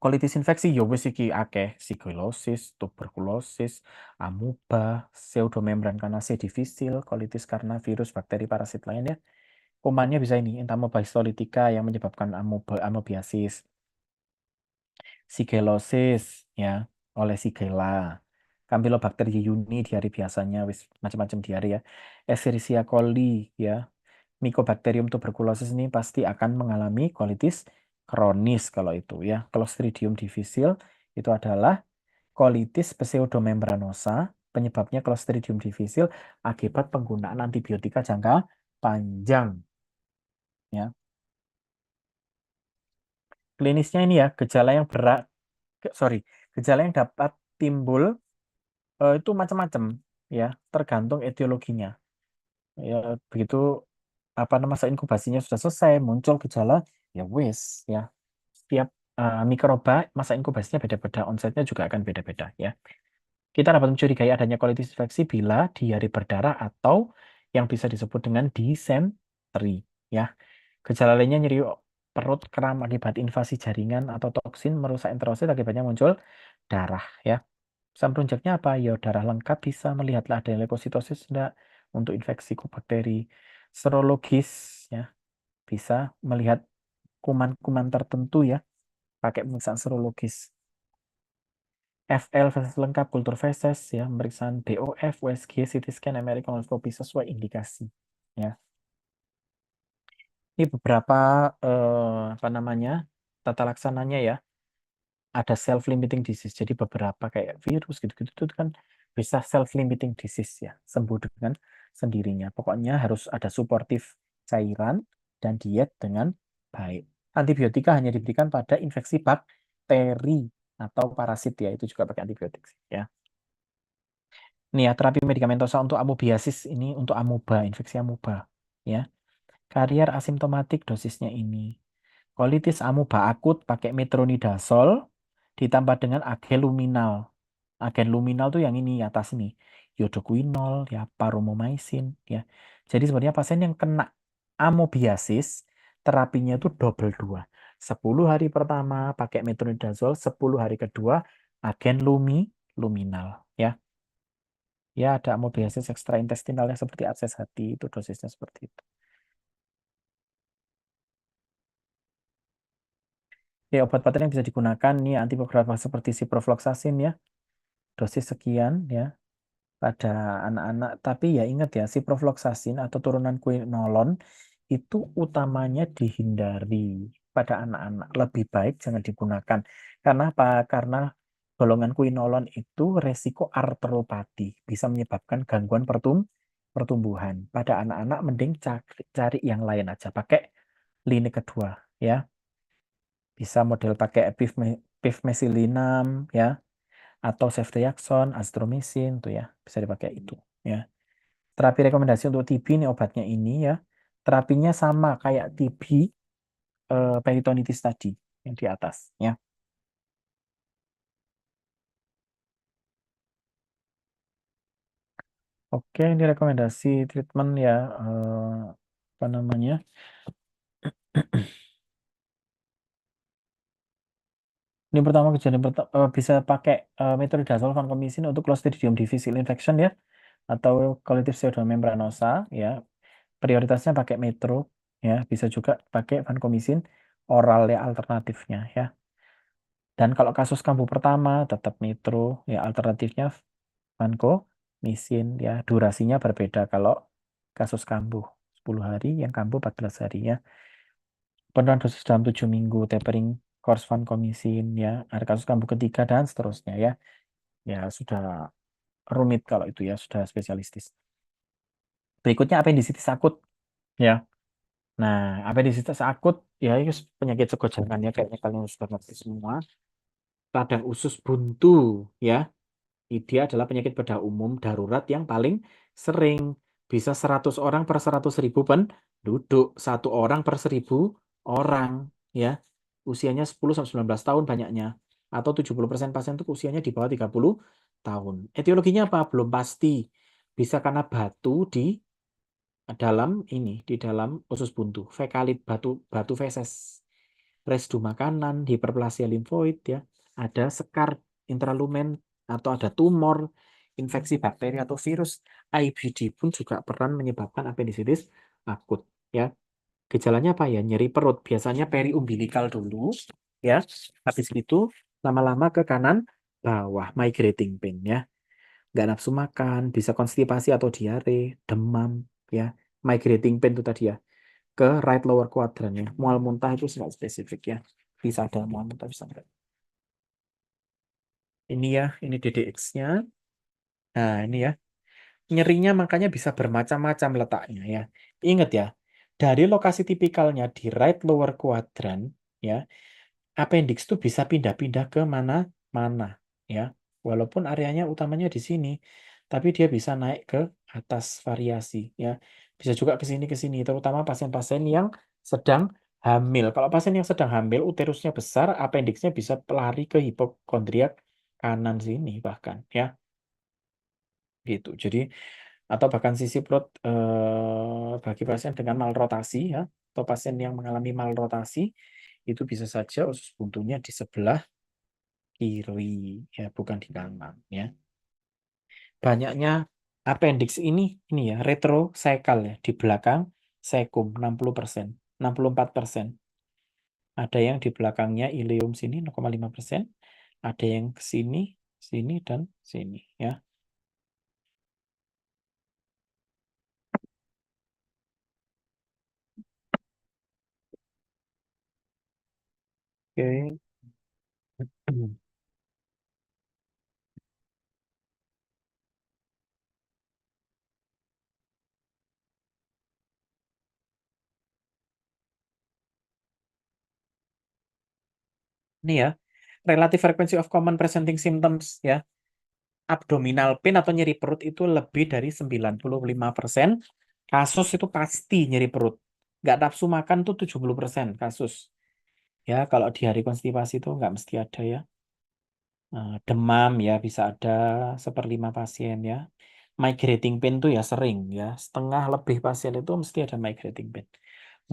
Colitis infeksi ya wis iki akeh, sigilosis, tuberkulosis, amuba, pseudomembran karena C. difficile, colitis karena virus, bakteri, parasit lainnya. Kumannya bisa ini, Entamoeba histolytica yang menyebabkan amoebiasis, sigelosis ya oleh Shigella, Campylobacter jejuni diare biasanya wis macam-macam diare ya, Escherichia coli ya, Mycobacterium tuberculosis ini pasti akan mengalami colitis kronis kalau itu ya. Clostridium difficile itu adalah colitis pseudomembranosa, penyebabnya Clostridium difficile akibat penggunaan antibiotika jangka panjang ya. Klinisnya ini ya, gejala yang berat, gejala yang dapat timbul itu macam-macam ya, tergantung etiologinya. Ya, begitu masa inkubasinya sudah selesai, muncul gejala, ya wis ya. Setiap mikroba masa inkubasinya beda-beda, onsetnya juga akan beda-beda ya. Kita dapat mencurigai adanya colitis infeksi bila diare berdarah atau yang bisa disebut dengan disenteri ya. Gejala lainnya nyeri perut, kram akibat invasi jaringan atau toksin merusak enterosit, akibatnya muncul darah ya. Pesan puncaknya apa? Ya darah lengkap, bisa melihatlah ada leukositosis enggak untuk infeksi bakteri. Serologis ya, bisa melihat kuman-kuman tertentu ya, pakai pemeriksaan serologis. FL feses lengkap, kultur feses ya, pemeriksaan BOF, USG, CT scan, MRI, kolonoskopi sesuai indikasi ya. Ini beberapa tata laksananya ya. Ada self limiting disease. Jadi beberapa kayak virus gitu-gitu itu kan bisa self limiting disease ya, sembuh dengan sendirinya. Pokoknya harus ada suportif cairan dan diet dengan baik. Antibiotika hanya diberikan pada infeksi bakteri atau parasit ya, itu juga pakai antibiotik ya. Nih ya, terapi medikamentosa untuk amoebiasis ini untuk amoeba, infeksi amoeba ya. Karier asimptomatik dosisnya ini. Colitis amoeba akut pakai metronidazol ditambah dengan agen luminal. Agen luminal tuh yang ini atas ini, iodoquinol ya, paromomycin ya. Jadi sebenarnya pasien yang kena amoebiasis terapinya itu double 2. 10 hari pertama pakai metronidazol, 10 hari kedua agen luminal ya. Ya ada amoebiasis ekstraintestinal yang seperti abses hati, itu dosisnya seperti itu. Ya obat-obatan yang bisa digunakan nih antibiotika seperti ciprofloxacin ya, dosis sekian ya pada anak-anak. Tapi ya ingat ya, ciprofloxacin atau turunan quinolon itu utamanya dihindari pada anak-anak. Lebih baik jangan digunakan. Karena apa? Karena golongan quinolon itu resiko arteropati, bisa menyebabkan gangguan pertumbuhan. Pada anak-anak mending cari yang lain aja, pakai lini kedua ya. Bisa model pakai pivmesilinam ya, atau ceftriaxone, azithromycin tuh ya, bisa dipakai itu ya. Terapi rekomendasi untuk TB ini obatnya ini ya. Terapinya sama kayak TB peritonitis tadi yang di atas ya. Oke, ini rekomendasi treatment ya, apa namanya? Ini pertama kejadian bisa pakai metronidazol vancomycin untuk Clostridium difficile infection ya, atau colitis pseudomembranosa ya. Prioritasnya pakai metro ya, bisa juga pakai vancomycin oral ya alternatifnya ya. Dan kalau kasus kambuh pertama tetap metro ya, alternatifnya vancomycin ya. Durasinya berbeda kalau kasus kambuh 10 hari, yang kambuh 14 hari ya. Penurunan dosis dalam 7 minggu, tapering course vancomycin ya. Ada kasus kambuh ketiga dan seterusnya ya. Ya sudah rumit kalau itu ya, sudah spesialistis. Berikutnya apendisitis akut ya. Nah, apendisitis akut ya itu penyakit segojangan ya, kayaknya kalian sudah ngerti semua. Radang usus buntu ya. Dia adalah penyakit bedah umum darurat yang paling sering. Bisa 100 orang per 100.000 penduduk, 1 orang per 1.000 orang ya. Usianya 10 sampai 19 tahun banyaknya. Atau 70% pasien itu usianya di bawah 30 tahun. Etiologinya apa? Belum pasti. Bisa karena batu di dalam usus buntu, fekalit, batu feses. residu makanan, hiperplasia limfoid ya, ada sekar intralumen atau ada tumor, infeksi bakteri atau virus, IBD pun juga peran menyebabkan apendisitis akut ya. Gejalanya apa ya? Nyeri perut, biasanya periumbilikal dulu ya. Habis itu lama-lama ke kanan bawah, migrating pain ya. Nggak nafsu makan, bisa konstipasi atau diare, demam ya. Migrating pain itu tadi ya. Ke right lower quadrant ya. Mual muntah itu sangat spesifik ya. Bisa ada mual muntah, bisa enggak. Ini ya, ini DDX-nya. Nah, ini ya. Nyerinya makanya bisa bermacam-macam letaknya ya. Ingat ya, dari lokasi tipikalnya di right lower quadrant ya, appendix itu bisa pindah-pindah ke mana-mana ya. Walaupun areanya utamanya di sini, tapi dia bisa naik ke atas variasi ya. Bisa juga ke sini, terutama pasien-pasien yang sedang hamil. Kalau pasien yang sedang hamil, uterusnya besar, appendixnya bisa pelari ke hipokondriak kanan sini bahkan ya. Gitu. Jadi atau bahkan sisi perut bagi pasien dengan malrotasi ya, atau pasien yang mengalami malrotasi itu bisa saja usus buntunya di sebelah kiri ya, bukan di kanan ya. Banyaknya appendix ini ya retrosekal ya, di belakang sekum 60%, 64%. Ada yang di belakangnya ileum sini 0,5%, ada yang ke sini, sini dan sini ya. Oke. Ini ya, relative frequency of common presenting symptoms ya. Abdominal pain atau nyeri perut itu lebih dari 95% kasus itu pasti nyeri perut. Nggak nafsu makan tuh 70% kasus. Ya, kalau di hari konstipasi itu nggak mesti ada ya. Demam ya bisa ada seperlima pasien ya. Migrating pain tuh ya sering ya. Setengah lebih pasien itu mesti ada migrating pain.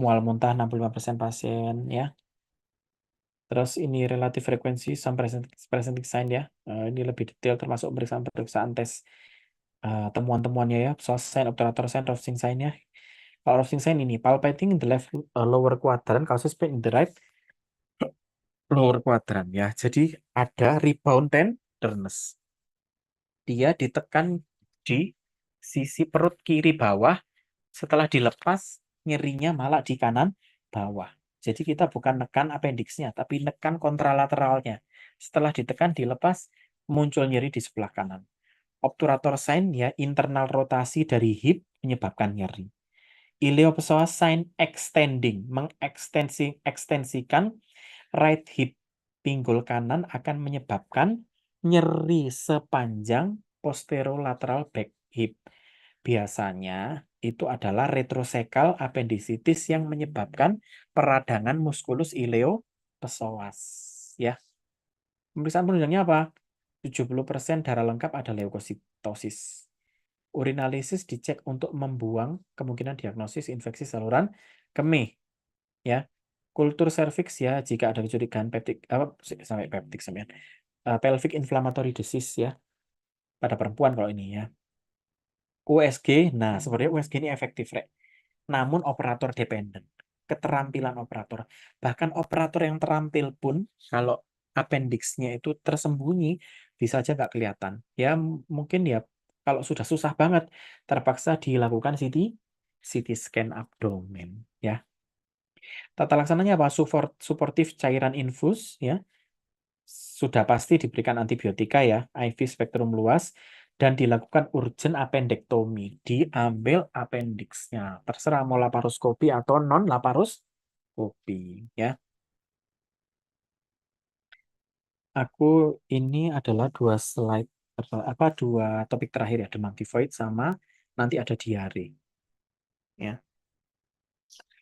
Mual muntah 65% pasien ya. Terus ini relative frequency some presenting sign ya. Ini lebih detail termasuk pemeriksaan-pemeriksaan tes temuan-temuannya ya. Psoas sign, obturator sign, Rovsing sign ya. Kalau Rovsing sign ini palpating in the left lower quadrant, causes pain in the right lower quadrant ya. Jadi ada rebound tenderness. Dia ditekan di sisi perut kiri bawah, setelah dilepas nyerinya malah di kanan bawah. Jadi kita bukan nekan appendixnya, tapi nekan kontralateralnya. Setelah ditekan dilepas muncul nyeri di sebelah kanan. Obturator sign ya internal rotasi dari hip menyebabkan nyeri. Iliopsoas sign extending ekstensikan right hip pinggul kanan akan menyebabkan nyeri sepanjang posterolateral back hip. Biasanya itu adalah retrosekal appendicitis yang menyebabkan peradangan muskulus iliopsoas ya. Pemeriksaan penunjangnya apa? 70% darah lengkap ada leukositosis. Urinalisis dicek untuk membuang kemungkinan diagnosis infeksi saluran kemih ya. Kultur serviks ya jika ada kecurigaan peptik apa sampai peptik sampai pelvic inflammatory disease ya pada perempuan kalau ini ya. USG, nah sebenarnya USG ini efektif, Rek. Namun operator dependent, keterampilan operator. Bahkan operator yang terampil pun kalau appendixnya itu tersembunyi bisa aja nggak kelihatan. Ya mungkin ya kalau sudah susah banget terpaksa dilakukan CT scan abdomen ya. Tata laksananya apa? Suportif cairan infus ya. Sudah pasti diberikan antibiotika ya, IV spektrum luas dan dilakukan urgent appendektomi, diambil appendixnya. Terserah mau laparoskopi atau non laparoskopi ya. Aku ini adalah dua slide apa dua topik terakhir ya, demam tifoid sama nanti ada diare ya.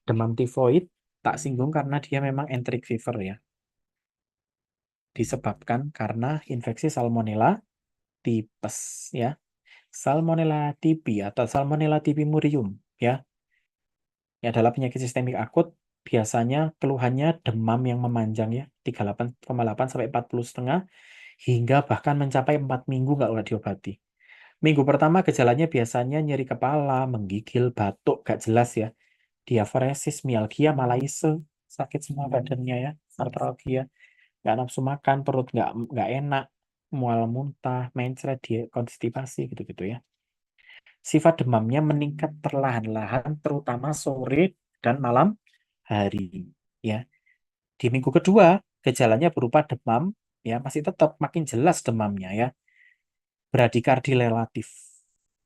Demam tifoid tak singgung karena dia memang enteric fever ya. Disebabkan karena infeksi Salmonella tipes ya. Salmonella typhi atau Salmonella typhimurium ya. Ini adalah penyakit sistemik akut biasanya keluhannya demam yang memanjang ya, 38,8 sampai 40,5 hingga bahkan mencapai 4 minggu nggak diobati. Minggu pertama gejalanya biasanya nyeri kepala, menggigil, batuk, gak jelas ya. Diaforesis, mialgia, malaise, sakit semua badannya ya, artralgia, nggak nafsu makan, perut nggak enak, mual muntah, mencret, dia konstipasi gitu-gitu ya. Sifat demamnya meningkat perlahan-lahan, terutama sore dan malam hari. Ya, di minggu kedua gejalanya berupa demam, ya masih tetap makin jelas demamnya ya, bradikardi relatif.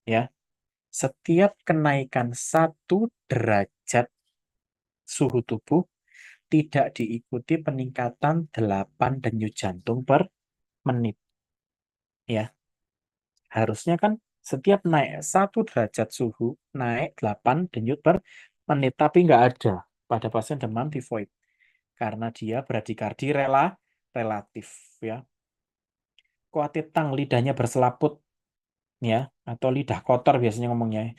Ya, setiap kenaikan 1 derajat suhu tubuh tidak diikuti peningkatan 8 denyut jantung per menit. Ya, harusnya kan setiap naik 1 derajat suhu, naik 8 denyut per menit. Tapi nggak ada pada pasien demam tifoid. Karena dia bradikardi relatif. Ya. Kuatitang lidahnya berselaput. Ya, atau lidah kotor biasanya ngomongnya.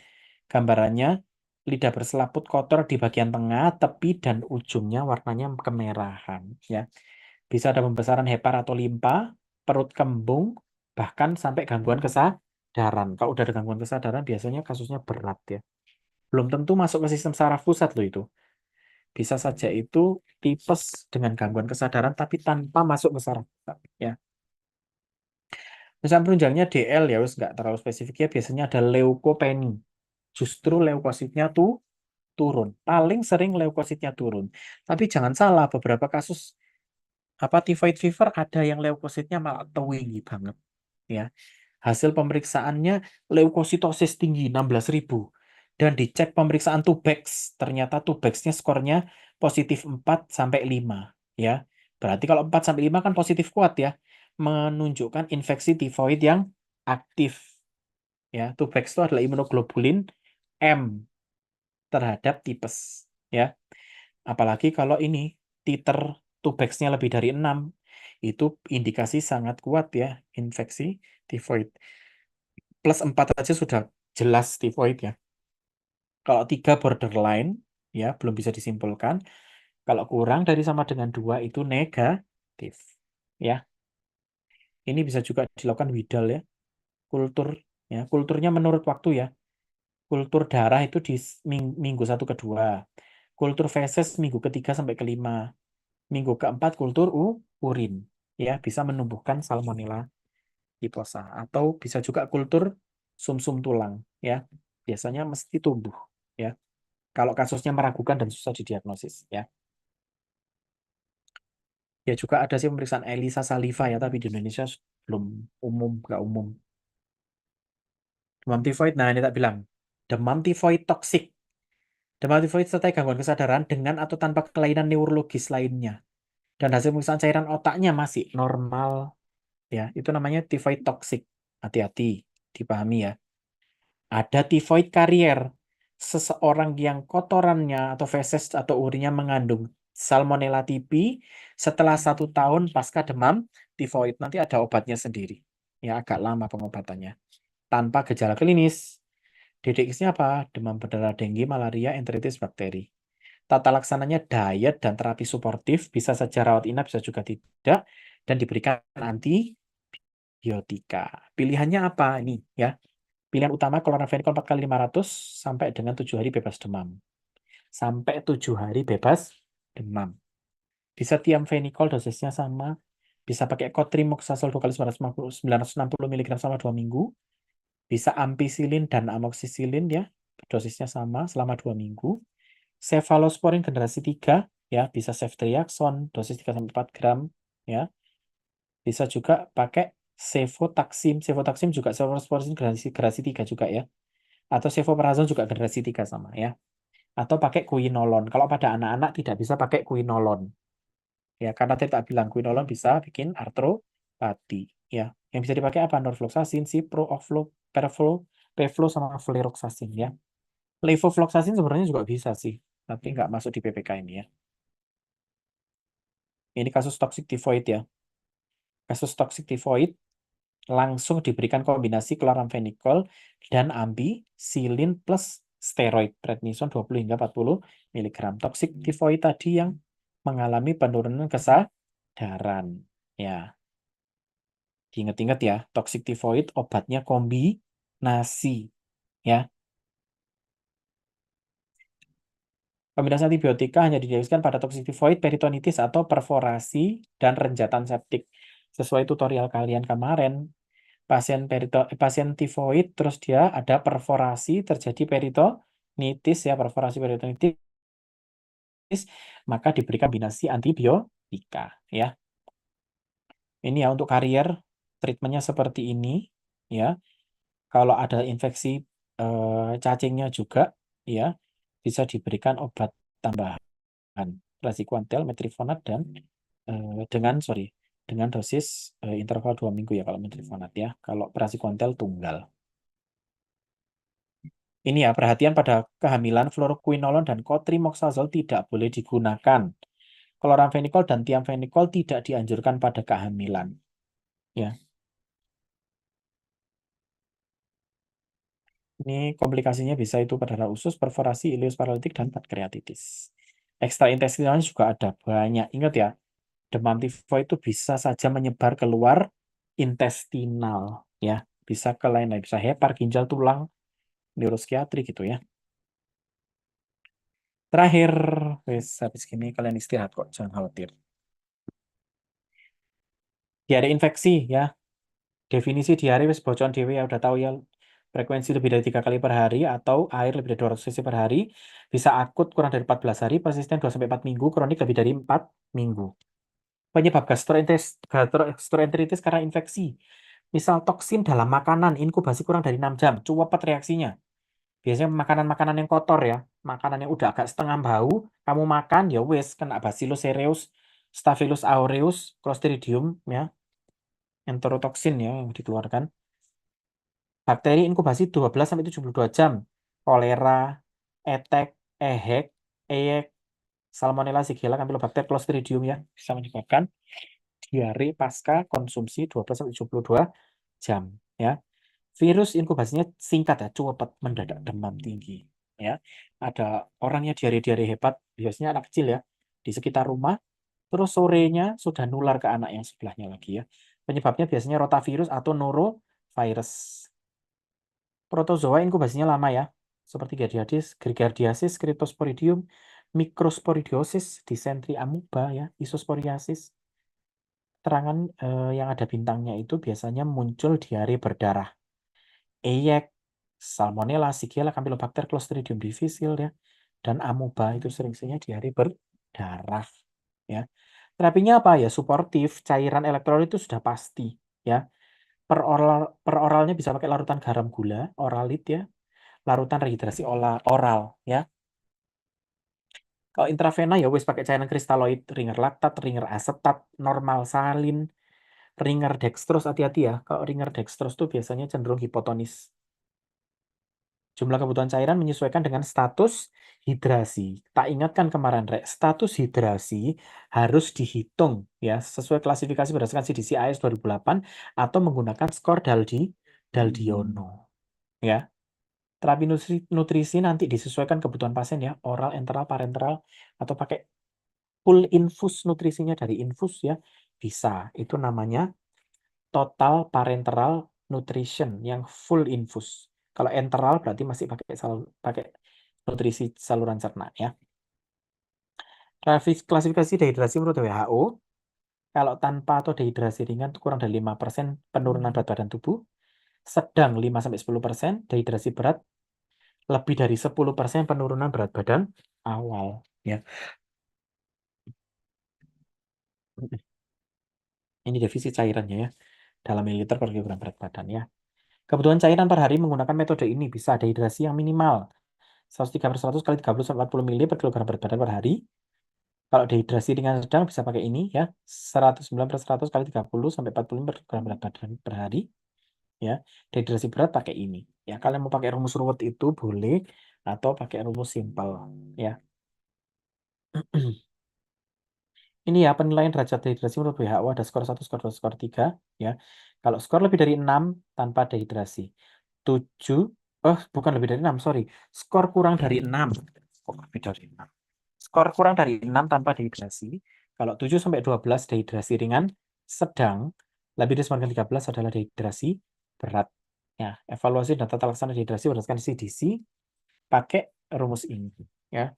Gambarannya, lidah berselaput kotor di bagian tengah, tepi, dan ujungnya warnanya kemerahan. Ya. Bisa ada pembesaran hepar atau limpa, perut kembung, bahkan sampai gangguan kesadaran. Kalau udah ada gangguan kesadaran, biasanya kasusnya berat ya. Belum tentu masuk ke sistem saraf pusat loh itu. Bisa saja itu tipes dengan gangguan kesadaran, tapi tanpa masuk ke saraf pusat. Ya. Misalnya penunjangnya DL ya, wis nggak terlalu spesifik ya. Biasanya ada leukopeni. Justru leukositnya tuh turun. Paling sering leukositnya turun. Tapi jangan salah, beberapa kasus typhoid fever ada yang leukositnya malah tinggi banget ya. Hasil pemeriksaannya leukositosis tinggi 16.000 dan dicek pemeriksaan Tubex, ternyata Tubex-nya skornya positif 4 sampai 5 ya. Berarti kalau 4 sampai 5 kan positif kuat ya, menunjukkan infeksi tifoid yang aktif ya. Tubex itu adalah imunoglobulin M terhadap tipes ya. Apalagi kalau ini titer Tubex-nya lebih dari 6, itu indikasi sangat kuat ya, infeksi tifoid. Plus 4 aja sudah jelas tifoid ya. Kalau 3 borderline, ya belum bisa disimpulkan. Kalau kurang dari sama dengan 2 itu negatif. Ya, ini bisa juga dilakukan Widal ya. Kultur, ya kulturnya menurut waktu ya. Kultur darah itu di minggu 1 ke 2. Kultur feses minggu ketiga sampai kelima. Minggu keempat kultur urin. Ya, bisa menumbuhkan Salmonella typhosa. Atau bisa juga kultur sumsum tulang. Ya, biasanya mesti tumbuh. Ya, kalau kasusnya meragukan dan susah didiagnosis. Ya, ya juga ada sih pemeriksaan ELISA saliva ya, tapi di Indonesia belum umum, nggak umum. Demam tifoid, nah ini tak bilang. Demam tifoid toksik. Demam tifoid sertai gangguan kesadaran dengan atau tanpa kelainan neurologis lainnya. Dan hasil pemeriksaan cairan otaknya masih normal. Ya, itu namanya tifoid toksik. Hati-hati, dipahami ya. Ada tifoid karier. Seseorang yang kotorannya atau feses atau urinnya mengandung Salmonella typhi setelah 1 tahun pasca demam tifoid. Nanti ada obatnya sendiri. Ya, agak lama pengobatannya. Tanpa gejala klinis. DDX-nya apa? Demam berdarah, dengue, malaria, enteritis, bakteri. Tata laksananya diet dan terapi suportif, bisa saja rawat inap, bisa juga tidak, dan diberikan antibiotika. Pilihannya apa ini ya? Pilihan utama chloramphenicol 4 kali 500 sampai dengan 7 hari bebas demam. Sampai 7 hari bebas demam. Bisa tiamfenicol dosisnya sama. Bisa pakai cotrimoxazole 2 kali 960 mg selama 2 minggu. Bisa ampicillin dan amoxicillin ya. Dosisnya sama selama 2 minggu. Cephalosporin generasi 3 ya, bisa ceftriaxone dosis 3-4 gram ya. Bisa juga pakai cefotaxim. Cefotaxim juga cephalosporin generasi 3 juga ya. Atau cefoperazone juga generasi 3 sama ya. Atau pakai quinolone. Kalau pada anak-anak tidak bisa pakai quinolone. Ya, karena tadi tak bilang quinolone bisa bikin artropati ya. Yang bisa dipakai apa? Norfloxacin, cipro, oflo, perflo, pevlo sama fleroxacin ya. Levofloxacin sebenarnya juga bisa sih, tapi nggak masuk di PPK ini ya. Ini kasus toxic typhoid ya. Kasus toxic typhoid langsung diberikan kombinasi chloramphenicol dan ampicillin plus steroid prednison 20 hingga 40 mg. Toxic tivoid tadi yang mengalami penurunan kesadaran. Ya, diingat-ingat ya, toxic tivoid obatnya kombinasi. Ya, kombinasi antibiotika hanya didiagnoskan pada toxic tivoid, peritonitis, atau perforasi dan renjatan septik. Sesuai tutorial kalian kemarin, pasien tivoid, terus dia ada perforasi, terjadi peritonitis, ya, perforasi peritonitis, maka diberikan kombinasi antibiotika. Ya, ini ya untuk karier, treatmentnya seperti ini. Ya, kalau ada infeksi cacingnya juga, ya, bisa diberikan obat tambahan praziquantel, metrifonat, dan dengan dosis interval 2 minggu ya kalau metrifonat, ya. Kalau praziquantel tunggal. Ini ya, perhatian pada kehamilan, fluoroquinolone dan cotrimoxazole tidak boleh digunakan. Chloramphenicol dan thiamphenicol tidak dianjurkan pada kehamilan. Ya, ini komplikasinya bisa itu pada darah usus, perforasi, ileus paralitik, dan pankreatitis. Ekstraintestinal juga ada banyak. Ingat ya, demam tifoid itu bisa saja menyebar keluar intestinal, ya, bisa ke lain-lain, bisa hepar, ginjal, tulang, neuropsikiatri gitu ya. Terakhir, habis gini kalian istirahat kok, jangan khawatir. Diare infeksi ya. Definisi diare wis bocon dhewe ya, udah tahu ya. Frekuensi lebih dari 3 kali per hari atau air lebih dari 200 cc per hari, bisa akut kurang dari 14 hari, persisten 2-4 minggu, kronik lebih dari 4 minggu. Penyebab gastroenteritis karena infeksi. Misal toksin dalam makanan, inkubasi kurang dari 6 jam, cepet reaksinya. Biasanya makanan-makanan yang kotor ya, makanan yang udah agak setengah bau, kamu makan ya wes kena Bacillus cereus, Staphylococcus aureus, Clostridium ya, enterotoksin ya yang dikeluarkan. Bakteri inkubasi 12-72 jam. Kolera, etek, ehek, eyek, Salmonella, Shigella, Campylobacter, Clostridium ya bisa menyebabkan diare pasca konsumsi 12-72 jam ya. Virus inkubasinya singkat ya, cepat, mendadak, demam tinggi ya. Ada orangnya diare-diare hebat, biasanya anak kecil ya, di sekitar rumah, terus sorenya sudah nular ke anak yang sebelahnya lagi ya. Penyebabnya biasanya rotavirus atau norovirus. Protozoa inkubasinya lama ya, seperti Giardiasis, Cryptosporidium, Microsporidiosis, Dysentery amoeba ya, Isosporiasis. Terangan yang ada bintangnya itu biasanya muncul diare berdarah. Eyek, Salmonella, Shigella, Campylobacter, Clostridium difficile ya, dan amoeba itu sering-seringnya diare berdarah ya. Terapinya apa ya? Suportif, cairan elektrolit itu sudah pasti ya. Per oralnya bisa pakai larutan garam gula, oralit ya. Larutan rehidrasi oral ya. Kalau intravena ya wis pakai cairan kristaloid, ringer laktat, ringer asetat, normal salin, ringer dextrose, hati-hati ya. Kalau ringer dextrose tuh biasanya cenderung hipotonis. Jumlah kebutuhan cairan menyesuaikan dengan status hidrasi. Tak ingatkan kemarin, Rek, status hidrasi harus dihitung ya sesuai klasifikasi berdasarkan CDC AS 2008 atau menggunakan skor Daldiono. Ya. Terapi nutrisi nanti disesuaikan kebutuhan pasien ya, oral, enteral, parenteral, atau pakai full infus nutrisinya dari infus ya. Bisa. Itu namanya total parenteral nutrition yang full infus. Kalau enteral berarti masih pakai nutrisi saluran cerna ya. Klasifikasi dehidrasi menurut WHO, kalau tanpa atau dehidrasi ringan itu kurang dari 5% penurunan berat badan tubuh, sedang 5-10%, dehidrasi berat lebih dari 10% penurunan berat badan awal ya. Ini defisit cairannya ya, dalam mililiter per kilogram berat badan ya. Kebutuhan cairan per hari menggunakan metode ini bisa dehidrasi yang minimal 103/100 kali 30-40 ml per kilogram berat badan per hari. Kalau dehidrasi ringan sedang bisa pakai ini ya, 109/100 kali 30-40 per kilogram berat badan per hari. Ya, dehidrasi berat pakai ini. Ya, kalian mau pakai rumus ruwet itu boleh atau pakai rumus simpel ya. Ini ya penilaian derajat dehidrasi menurut WHO ada skor 1, skor 2, skor 3 ya. Kalau skor lebih dari 6 tanpa dehidrasi. 7 Oh, bukan lebih dari 6, sorry. Skor kurang dari 6. Kok lebih dari 6? Skor kurang dari 6 tanpa dehidrasi. Kalau 7 sampai 12 dehidrasi ringan, sedang. Lebih dari 13 adalah dehidrasi berat. Ya, evaluasi dan tata laksana dehidrasi berdasarkan CDC pakai rumus ini. Ya,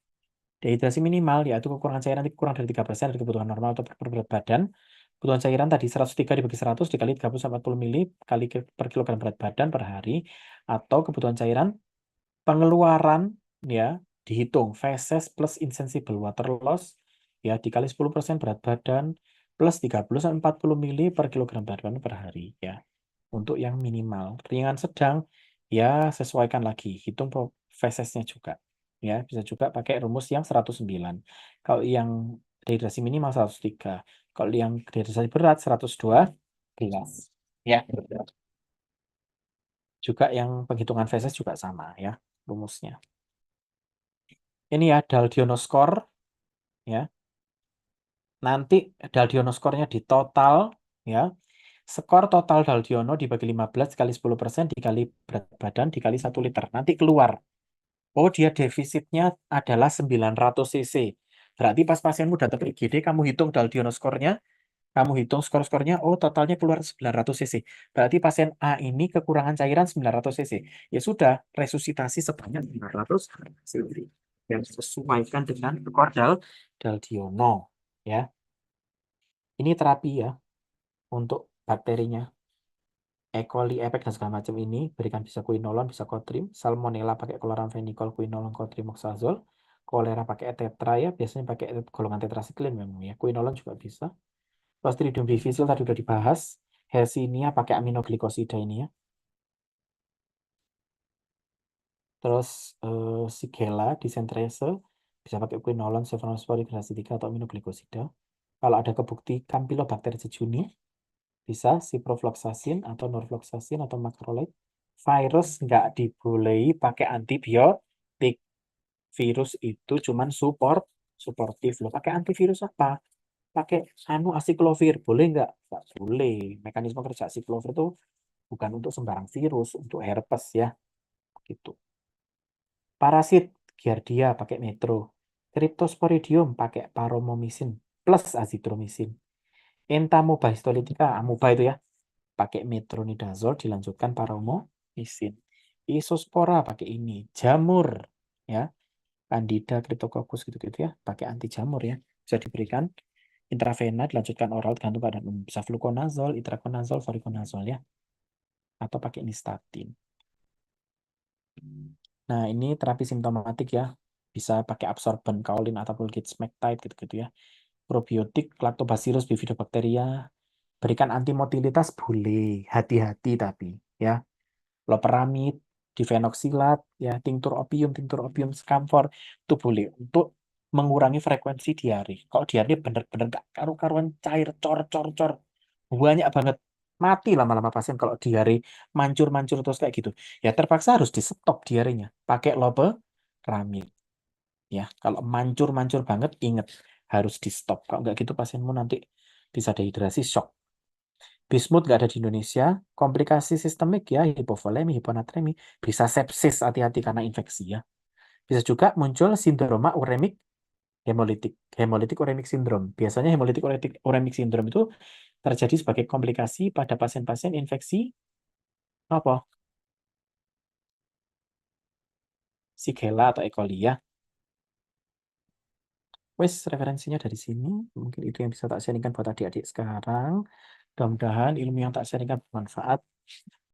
dehidrasi minimal yaitu kekurangan cairan kurang dari 3% dari kebutuhan normal atau per berat badan. Kebutuhan cairan tadi 103 dibagi 100 dikali 30-40 mili kali per kilogram berat badan per hari. Atau kebutuhan cairan pengeluaran ya dihitung feses plus insensible water loss ya dikali 10% berat badan plus 30-40 mili per kilogram berat badan per hari ya. Untuk yang minimal, ringan sedang ya sesuaikan lagi, hitung fesesnya juga. Ya, bisa juga pakai rumus yang 109. Kalau yang dehidrasi minimal 103. Kalau yang dehidrasi berat 112. Ya. Juga yang penghitungan feses juga sama ya rumusnya. Ini ya Daldiono score ya. Nanti Daldiono skornya di total ya. Skor total Daldiono dibagi 15 kali 10% dikali berat badan dikali 1 liter. Nanti keluar. Oh, dia defisitnya adalah 900 cc. Berarti pas pasienmu datang ke IGD, kamu hitung Daldiono skornya, kamu hitung skor-skornya, oh totalnya keluar 900 cc. Berarti pasien A ini kekurangan cairan 900 cc. Ya sudah, resusitasi sebanyak 900 cc. Dan sesuaikan dengan skor Daldiono. Ya, ini terapi ya untuk bakterinya. E. coli, efek dan segala macam ini berikan bisa quinolon, bisa kotrim, salmonella pakai chloramphenicol, quinolon, kotrim, oxazole, kolera pakai tetra ya, biasanya pakai golongan tetrasiklin memang ya. Quinolon juga bisa. Clostridium difficile tadi udah dibahas. Yersinia pakai aminoglikosida ini ya. Terus Shigella, disenterase bisa pakai quinolon, cephalosporin, generasi 3 atau aminoglikosida. Kalau ada kebukti Campylobacter jejuni bisa ciprofloxacin atau norfloxacin atau macrolide. Virus nggak dibolehi pakai antibiotik. Virus itu cuman suportif loh. Pakai antivirus apa? Pakai asiklovir. Boleh nggak? Nggak boleh. Mekanisme kerja asiklovir itu bukan untuk sembarang virus, untuk herpes ya. Gitu. Parasit Giardia pakai metro. Cryptosporidium pakai paromomycin plus azithromycin. Entamoeba histolytica, amoeba itu ya, pakai metronidazole dilanjutkan paromomycin. Isospora pakai ini, jamur ya, Candida, Cryptococcus gitu-gitu ya, pakai anti jamur ya. Bisa diberikan intravena dilanjutkan oral tergantung keadaan umum. Bisa fluconazole, itraconazole, voriconazole ya. Atau pakai nystatin. Nah, ini terapi simptomatik ya. Bisa pakai absorben, kaolin atau smectide gitu-gitu ya. Probiotik, lactobacillus bifidobacteria. Berikan antimotilitas boleh, hati-hati tapi ya. Loperamid, difenoksilat, ya, tinctur opium camphor itu boleh untuk mengurangi frekuensi diare. Kalau diare benar-benar gak karu-karuan cair, cor-cor-cor, banyak banget, mati lama-lama pasien kalau diare mancur-mancur terus kayak gitu. Ya terpaksa harus di stop diarenya, pakai loperamid. Ya, kalau mancur-mancur banget ingat harus di stop. Kalau nggak gitu pasienmu nanti bisa dehidrasi, shock. Bismut nggak ada di Indonesia. Komplikasi sistemik ya, hipovolemi, hiponatremi, bisa sepsis, hati-hati karena infeksi ya. Bisa juga muncul sindroma uremik hemolitik, hemolitik uremic syndrome. Biasanya hemolitik uremic syndrome itu terjadi sebagai komplikasi pada pasien-pasien infeksi apa? Shigella atau E. coli ya. Wes referensinya dari sini. Mungkin itu yang bisa tak sharingkan buat adik-adik sekarang. Mudah-mudahan ilmu yang tak sharingkan bermanfaat.